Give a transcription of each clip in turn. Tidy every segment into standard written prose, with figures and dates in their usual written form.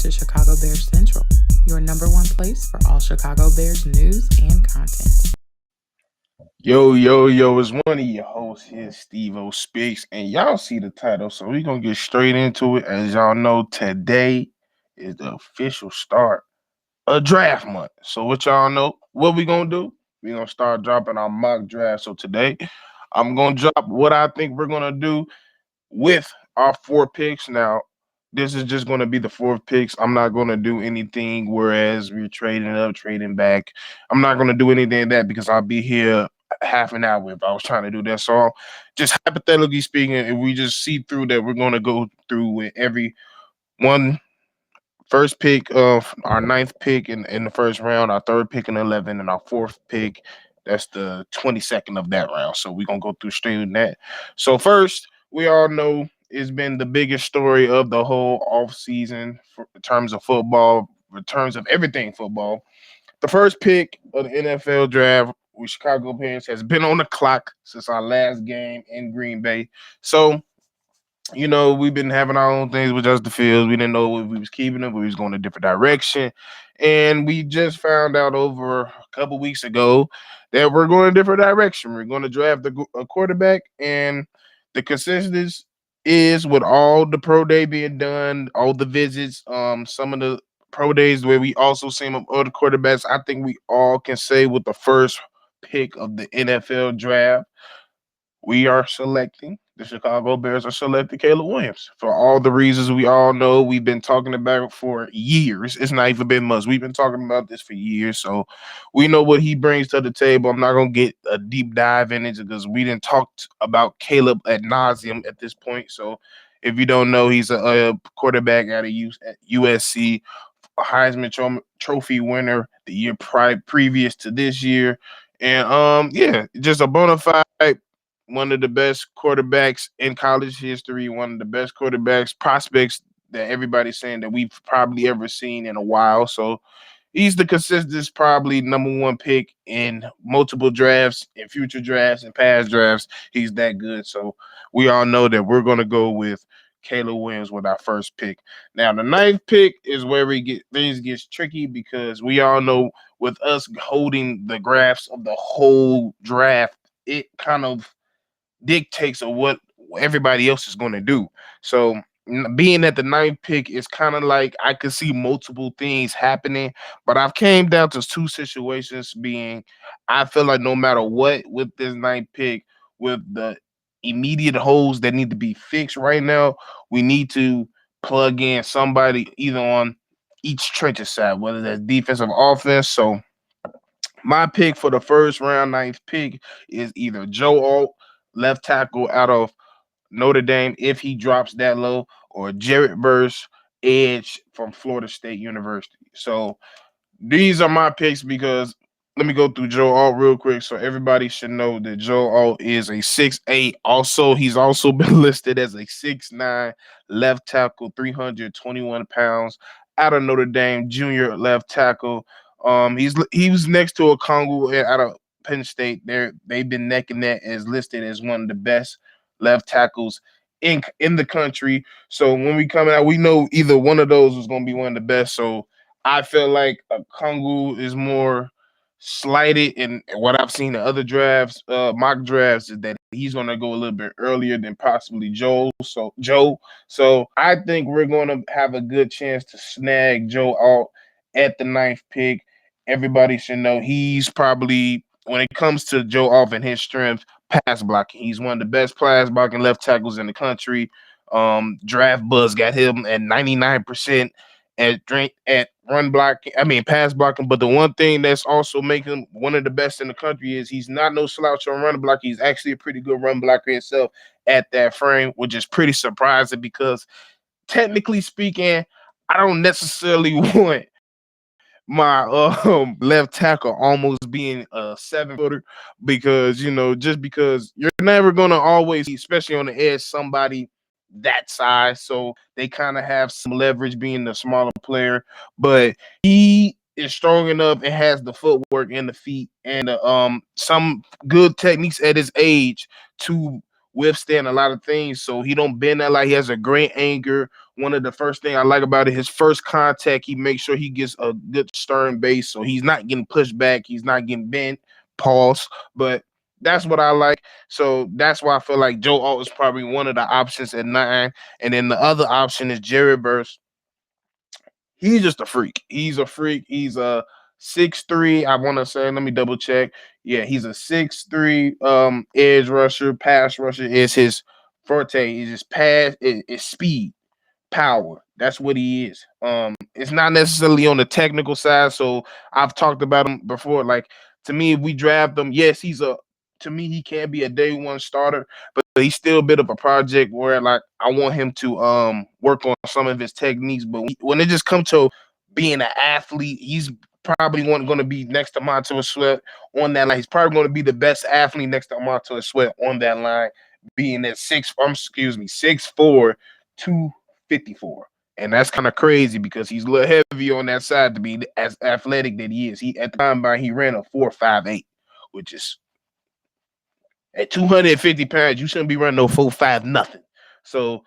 to Chicago Bears Central, your number one place for all Chicago Bears news and content. Yo, it's one of your hosts here, Stev0 Speaks, and y'all see the title, so we're gonna get straight into it. As y'all know, today is the official start of draft month. So what y'all know, what we gonna do? We're gonna start dropping our mock draft. So today, I'm gonna drop what I think we're gonna do with our four picks. Now, this is just going to be the fourth picks. I'm not going to do anything whereas we're trading up, trading back. I'm not going to do anything of that because I'll be here half an hour if I was trying to do that. So, just hypothetically speaking, if we just see through that, we're going to go through with every one first pick of our ninth pick in the first round, our third pick in 11, and our fourth pick. That's the 22nd of that round. So we're gonna go through straight in that. So first, we all know it's been the biggest story of the whole off season in terms of football, in terms of everything football. The first pick of the NFL draft with Chicago Bears has been on the clock since our last game in Green Bay. So we've been having our own things with Justin Fields. We didn't know if we was keeping him, but we was going a different direction. And we just found out over a couple weeks ago that we're going a different direction. We're going to draft a quarterback, and the consensus is with all the pro day being done, all the visits, some of the pro days where we also seen other quarterbacks. I think we all can say with the first pick of the NFL draft we are selecting, the Chicago Bears are selecting Caleb Williams for all the reasons we all know. We've been talking about for years. It's not even been months. We've been talking about this for years. So we know what he brings to the table. I'm not going to get a deep dive in it because we didn't talk about Caleb ad nauseum at this point. So if you don't know, he's a quarterback out of USC, a Trophy winner the year previous to this year. And yeah, just a bona fide one of the best quarterbacks in college history, one of the best quarterbacks prospects that everybody's saying that we've probably ever seen in a while. So he's the consistent, probably number one pick in multiple drafts, in future drafts, and past drafts. He's that good. So we all know that we're going to go with Caleb Williams with our first pick. Now the ninth pick is where we get things gets tricky because we all know with us holding the graphs of the whole draft, it kind of dictates of what everybody else is going to do. So being at the ninth pick is kind of like I could see multiple things happening, but I've came down to two situations. Being, I feel like no matter what with this ninth pick, with the immediate holes that need to be fixed right now, we need to plug in somebody either on each trenches side, whether that's defensive, offense. So my pick for the first round, ninth pick, is either Joe Alt, left tackle out of Notre Dame, if he drops that low, or Jarrett Burst, edge from Florida State University. So these are my picks because let me go through Joe Alt real quick so everybody should know that Joe Alt is a 6'8". Also, he's also been listed as a 6'9" left tackle, 321 pounds, out of Notre Dame, junior left tackle. He was next to a Kongu out of Penn State. They've been neck and neck as listed as one of the best left tackles in the country. So when we come out, we know either one of those is going to be one of the best. So I feel like a Kongu is more slighted, and what I've seen in other drafts, mock drafts, is that he's going to go a little bit earlier than possibly Joe. So I think we're going to have a good chance to snag Joe Alt at the ninth pick. Everybody should know he's probably, when it comes to Joe Alt and his strength, pass blocking. He's one of the best pass blocking left tackles in the country. Draft Buzz got him at 99% at run blocking. I mean pass blocking. But the one thing that's also making him one of the best in the country is he's not no slouch on run block. He's actually a pretty good run blocker himself at that frame, which is pretty surprising because technically speaking, I don't necessarily want my left tackle almost being a 7 footer because just because you're never gonna always see, especially on the edge, somebody that size. So they kind of have some leverage being the smaller player, but he is strong enough and has the footwork and the feet and some good techniques at his age to withstand a lot of things. So he don't bend that like he has a great anger One of the first thing I like about it, his first contact, he makes sure he gets a good stern base, so he's not getting pushed back, he's not getting bent, pause. But that's what I like. So that's why I feel like Joe Alt is probably one of the options at 9. And then the other option is Jerry Burst. He's just a freak. He's a freak. He's a 6'3". I want to say, let me double check. Yeah, he's a 6'3" edge rusher, pass rusher is his forte. He's just pass, it's speed, power. That's what he is. It's not necessarily on the technical side. So I've talked about him before. Like, to me, if we draft him, yes, he's a to me he can be a day one starter, but he's still a bit of a project where like I want him to work on some of his techniques. But when it just comes to being an athlete, he's probably one going to be next to Montez Sweat on that line. He's probably going to be the best athlete next to Montez Sweat on that line, being at 6'4", 254. And that's kind of crazy because he's a little heavy on that side to be as athletic that he is. He at the combine he ran a 4.58, which is at 250 pounds, you shouldn't be running no 4.5 nothing. So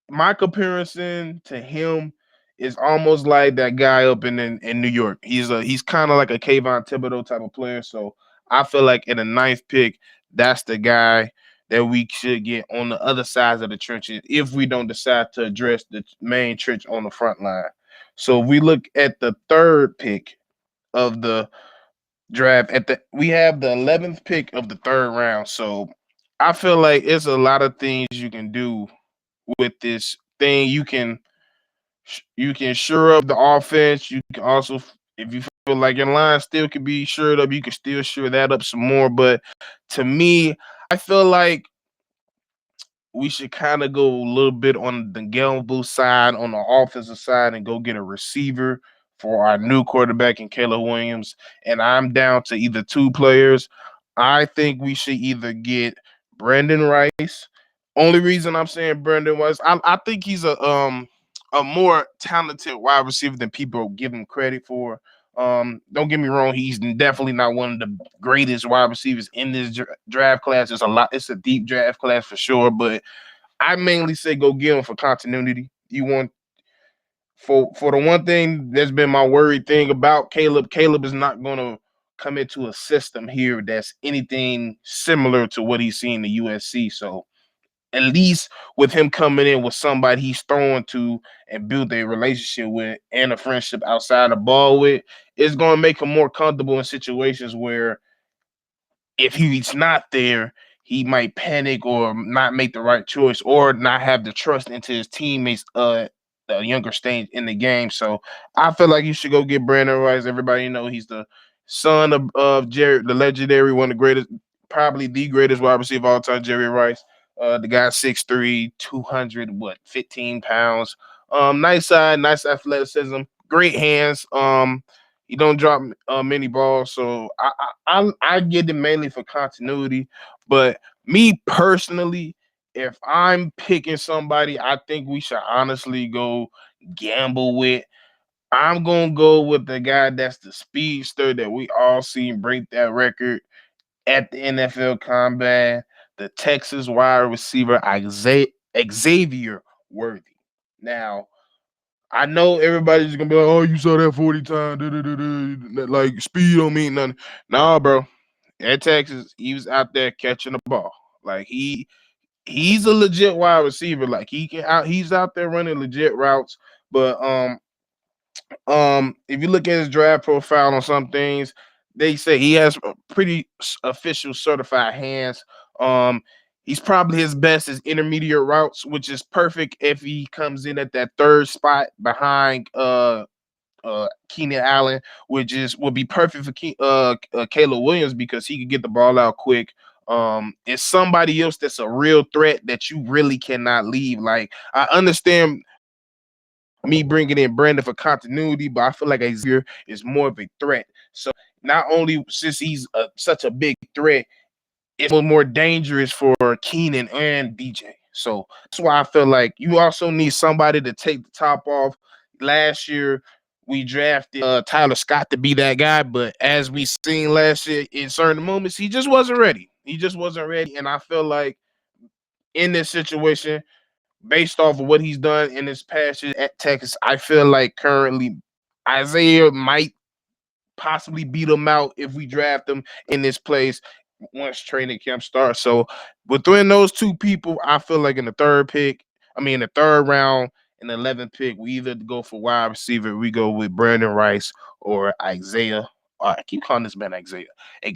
my comparison to him is almost like that guy up in New York. He's kind of like a Kayvon Thibodeau type of player. So I feel like in the ninth pick, that's the guy that we should get on the other sides of the trenches if we don't decide to address the main trench on the front line. So if we look at the third pick of the draft, we have the 11th pick of the third round. So I feel like it's a lot of things you can do with this thing. You can shore up the offense. You can also, if you feel like your line still can be shored up, you can still shore that up some more. But to me, I feel like we should kind of go a little bit on the gamble side, on the offensive side, and go get a receiver for our new quarterback in Caleb Williams. And I'm down to either two players. I think we should either get Brandon Rice. Only reason I'm saying Brandon Rice, I think he's a more talented wide receiver than people give him credit for. Don't get me wrong, he's definitely not one of the greatest wide receivers in this draft class. It's a deep draft class for sure, but I mainly say go get him for continuity. You want for the one thing that's been my worried thing about Caleb. Caleb is not going to come into a system here that's anything similar to what he's seen in USC. So at least with him coming in with somebody he's throwing to and build a relationship with and a friendship outside the ball with, it's going to make him more comfortable in situations where if he's not there, he might panic or not make the right choice or not have the trust into his teammates the younger stage in the game. So I feel like you should go get Brandon Rice. Everybody know he's the son of Jerry, the legendary, one of the greatest, probably the greatest wide receiver of all time, Jerry Rice. The guy 6'3", 15 pounds. Nice side, nice athleticism, great hands. He don't drop many balls, so I get it mainly for continuity. But me personally, if I'm picking somebody, I think we should honestly go gamble with. I'm gonna go with the guy that's the speedster that we all seen break that record at the NFL Combine, the Texas wide receiver Xavier Worthy. Now, I know everybody's gonna be like, "Oh, you saw that 40 times, like speed don't mean nothing." Nah, bro. At Texas, he was out there catching the ball. Like he's a legit wide receiver. Like he's out there running legit routes. But if you look at his draft profile on some things, they say he has a pretty official certified hands. Um, he's probably his best is intermediate routes, which is perfect if he comes in at that third spot behind Keenan Allen, which is will be perfect for Caleb Williams because he can get the ball out quick. It's somebody else that's a real threat that you really cannot leave. Like I understand me bringing in Brandon for continuity, but I feel like Xavier is more of a threat. So not only since he's such a big threat, it's more dangerous for Keenan and DJ. So that's why I feel like you also need somebody to take the top off. Last year, we drafted Tyler Scott to be that guy, but as we seen last year, in certain moments, he just wasn't ready. He just wasn't ready, and I feel like in this situation, based off of what he's done in his past years at Texas, I feel like currently Isaiah might possibly beat him out if we draft him in this place once training camp starts. So between those two people, I feel like in the third pick, I mean in the third round, in the 11th pick, we either go for wide receiver, we go with Brandon Rice or Isaiah. I keep calling this man Isaiah.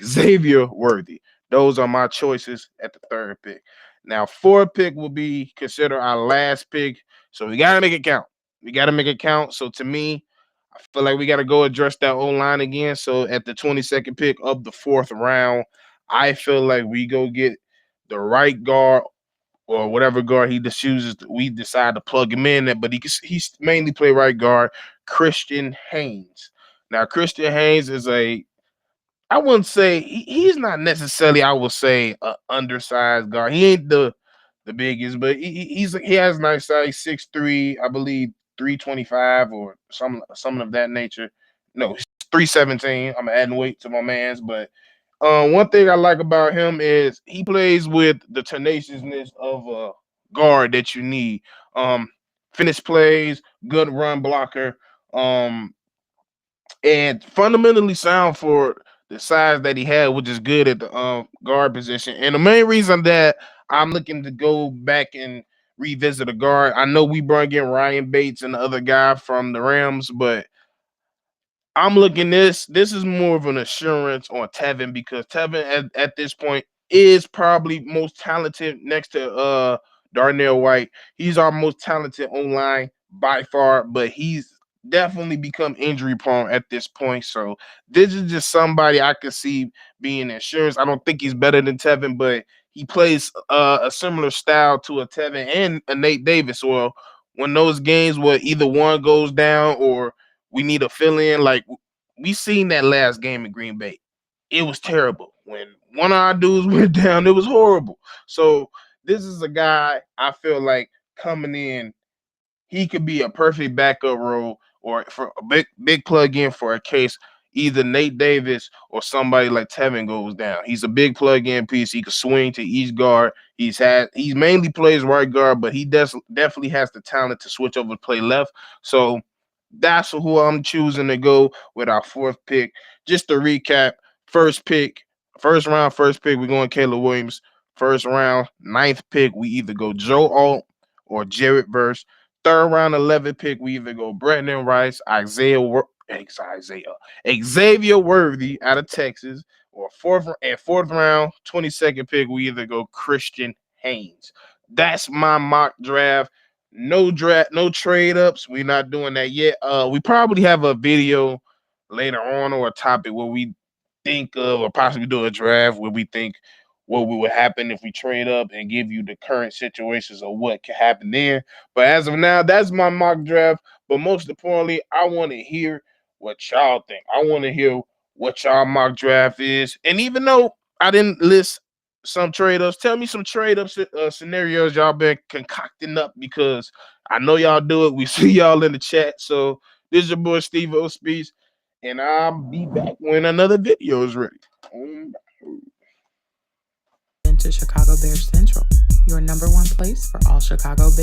Xavier Worthy. Those are my choices at the third pick. Now, fourth pick will be considered our last pick. So we gotta make it count. We gotta make it count. So to me, I feel like we got to go address that O line again. So at the 22nd pick of the fourth round, I feel like we go get the right guard or whatever guard he just chooses. We decide to plug him in there, but he's mainly play right guard, Christian Haynes. Now, Christian Haynes is I wouldn't say he's not necessarily, I would say, a undersized guard. He ain't the biggest, but he has nice size, 6'3", I believe 325 or something of that nature. No, 317. I'm adding weight to my man's, but one thing I like about him is he plays with the tenaciousness of a guard that you need. Um, Finish plays, good run blocker. And fundamentally sound for the size that he had, which is good at the guard position. And the main reason that I'm looking to go back and revisit a guard, I know we brought in Ryan Bates and the other guy from the Rams, but I'm looking this. This is more of an assurance on Tevin because Tevin at this point is probably most talented next to Darnell White. He's our most talented online by far, but he's definitely become injury prone at this point. So this is just somebody I could see being insurance. I don't think he's better than Tevin, but he plays a similar style to a Tevin and a Nate Davis. Well, when those games where either one goes down or we need a fill in. Like we seen that last game in Green Bay. It was terrible. When one of our dudes went down, it was horrible. So this is a guy I feel like coming in, he could be a perfect backup role or for a big plug in for a case either Nate Davis or somebody like Tevin goes down. He's a big plug in piece. He can swing to each guard. He's mainly plays right guard, but he definitely has the talent to switch over to play left. So that's who I'm choosing to go with our fourth pick. Just to recap, first pick, first round, first pick, we're going Caleb Williams. First round, ninth pick, we either go Joe Alt or Jared Verse. Third round, 11th pick, we either go Brandon Rice, Xavier Worthy out of Texas, or fourth round, 22nd pick, we either go Christian Haynes. That's my mock draft. No trade ups. We're not doing that yet. We probably have a video later on or a topic where we think of or possibly do a draft where we think what would happen if we trade up and give you the current situations of what could happen there. But as of now, that's my mock draft. But most importantly, I want to hear what y'all think. I want to hear what y'all mock draft is. And even though I didn't list some trade ups, tell me some trade up scenarios y'all been concocting up because I know y'all do it. We see y'all in the chat. So this is your boy Stev0 Speaks, and I'll be back when another video is ready. Into Chicago Bears Central, your number one place for all Chicago Bears.